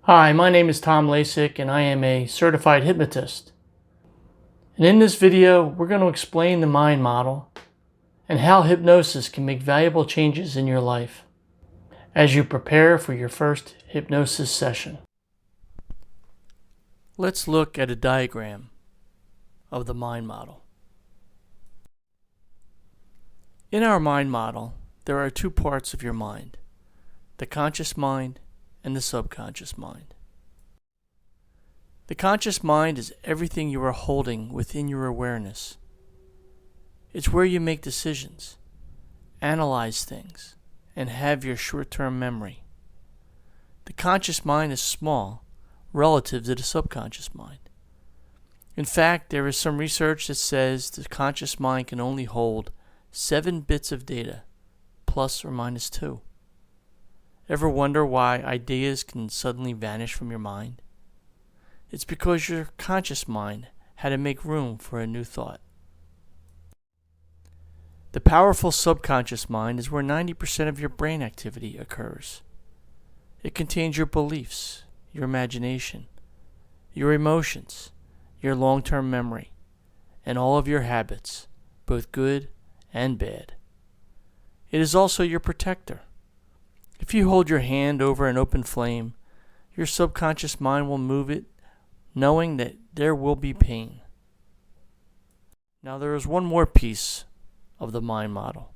Hi, my name is Tom Laessig and I am a Certified Hypnotist. And in this video, we're going to explain the mind model and how hypnosis can make valuable changes in your life as you prepare for your first hypnosis session. Let's look at a diagram of the mind model. In our mind model, there are two parts of your mind, the conscious mind and the subconscious mind. The conscious mind is everything you are holding within your awareness. It's where you make decisions, analyze things, and have your short-term memory. The conscious mind is small relative to the subconscious mind. In fact, there is some research that says the conscious mind can only hold 7 bits of data, plus or minus 2. Ever wonder why ideas can suddenly vanish from your mind? It's because your conscious mind had to make room for a new thought. The powerful subconscious mind is where 90% of your brain activity occurs. It contains your beliefs, your imagination, your emotions, your long-term memory, and all of your habits, both good and bad. It is also your protector. If you hold your hand over an open flame, your subconscious mind will move it, knowing that there will be pain. Now there is one more piece of the mind model.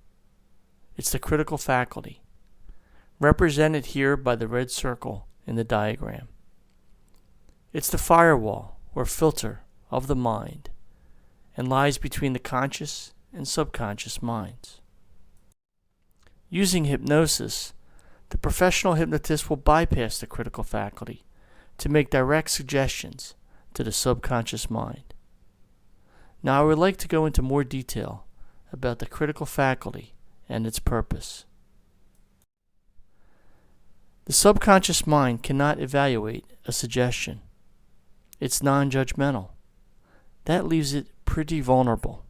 It's the critical faculty, represented here by the red circle in the diagram. It's the firewall or filter of the mind and lies between the conscious and subconscious minds. Using hypnosis, the professional hypnotist will bypass the critical faculty to make direct suggestions to the subconscious mind. Now I would like to go into more detail about the critical faculty and its purpose. The subconscious mind cannot evaluate a suggestion. It's non-judgmental. That leaves it pretty vulnerable.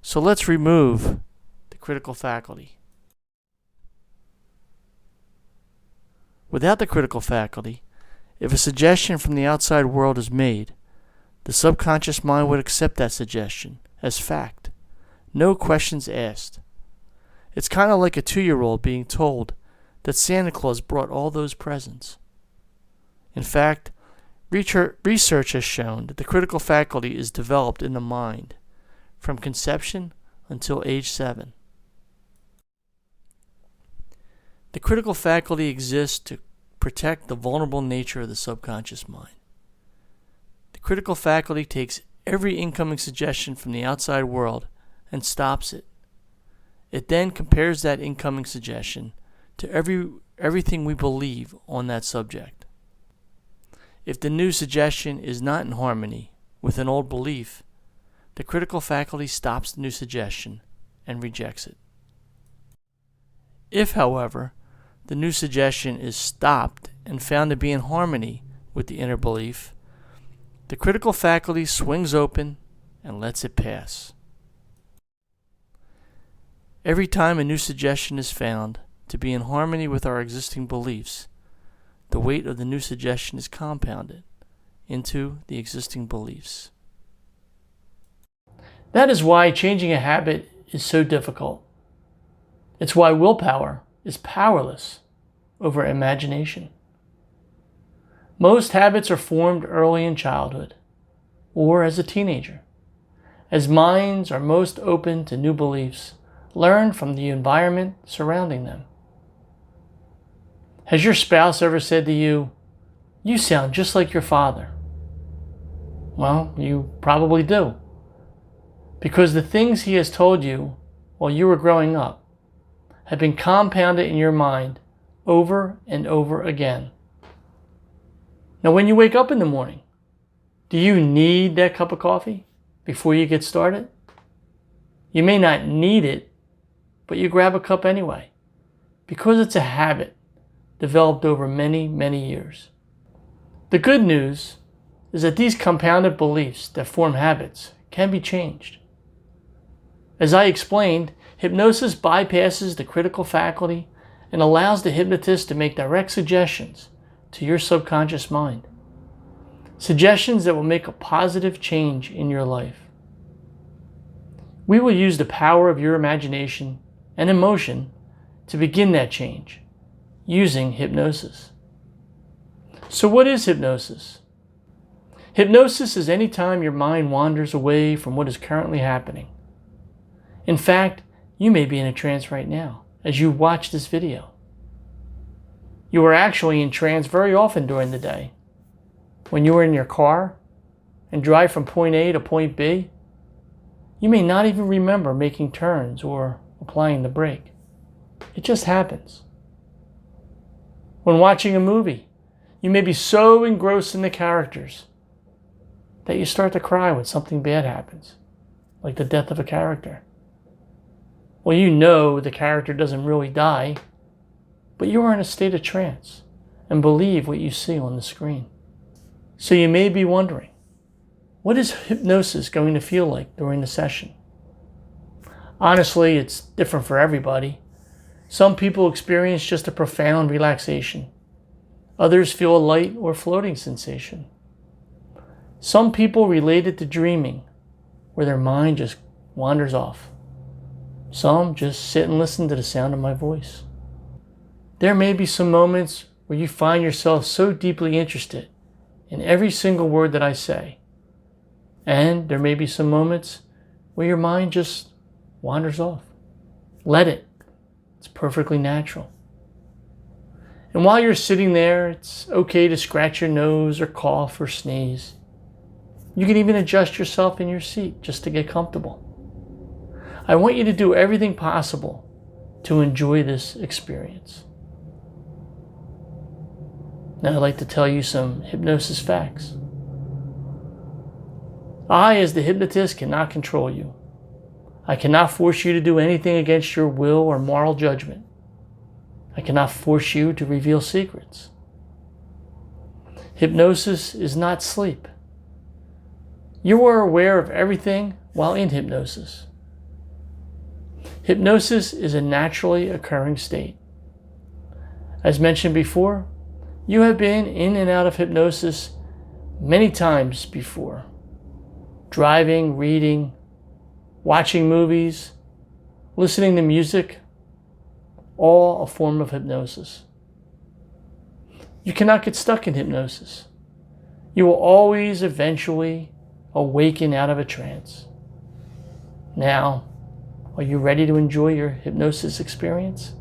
So let's remove the critical faculty. Without the critical faculty, if a suggestion from the outside world is made, the subconscious mind would accept that suggestion as fact. No questions asked. It's kind of like a 2-year-old being told that Santa Claus brought all those presents. In fact, research has shown that the critical faculty is developed in the mind from conception until age 7. The critical faculty exists to protect the vulnerable nature of the subconscious mind. The critical faculty takes every incoming suggestion from the outside world and stops it. It then compares that incoming suggestion to everything we believe on that subject. If the new suggestion is not in harmony with an old belief, the critical faculty stops the new suggestion and rejects it. If, however, the new suggestion is stopped and found to be in harmony with the inner belief, the critical faculty swings open and lets it pass. Every time a new suggestion is found to be in harmony with our existing beliefs, the weight of the new suggestion is compounded into the existing beliefs. That is why changing a habit is so difficult. It's why willpower is powerless over imagination. Most habits are formed early in childhood or as a teenager, as minds are most open to new beliefs learned from the environment surrounding them. Has your spouse ever said to you, "You sound just like your father"? Well, you probably do, because the things he has told you while you were growing up have been compounded in your mind over and over again. Now, when you wake up in the morning, do you need that cup of coffee before you get started? You may not need it, but you grab a cup anyway, because it's a habit developed over many, many years. The good news is that these compounded beliefs that form habits can be changed. As I explained, hypnosis bypasses the critical faculty and allows the hypnotist to make direct suggestions to your subconscious mind. Suggestions that will make a positive change in your life. We will use the power of your imagination and emotion to begin that change using hypnosis. So what is hypnosis? Hypnosis is any time your mind wanders away from what is currently happening. In fact, you may be in a trance right now as you watch this video. You are actually in trance very often during the day. When you are in your car and drive from point A to point B, you may not even remember making turns or applying the brake. It just happens. When watching a movie, you may be so engrossed in the characters that you start to cry when something bad happens, like the death of a character. Well, you know the character doesn't really die, but you are in a state of trance and believe what you see on the screen. So you may be wondering, what is hypnosis going to feel like during the session? Honestly, it's different for everybody. Some people experience just a profound relaxation. Others feel a light or floating sensation. Some people relate it to dreaming, where their mind just wanders off. Some just sit and listen to the sound of my voice. There may be some moments where you find yourself so deeply interested in every single word that I say. And there may be some moments where your mind just wanders off. Let it. It's perfectly natural. And while you're sitting there, it's okay to scratch your nose or cough or sneeze. You can even adjust yourself in your seat just to get comfortable. I want you to do everything possible to enjoy this experience. Now I'd like to tell you some hypnosis facts. I, as the hypnotist, cannot control you. I cannot force you to do anything against your will or moral judgment. I cannot force you to reveal secrets. Hypnosis is not sleep. You are aware of everything while in hypnosis. Hypnosis is a naturally occurring state. As mentioned before, you have been in and out of hypnosis many times before. Driving, reading, watching movies, listening to music, all a form of hypnosis. You cannot get stuck in hypnosis. You will always eventually awaken out of a trance. Now, are you ready to enjoy your hypnosis experience?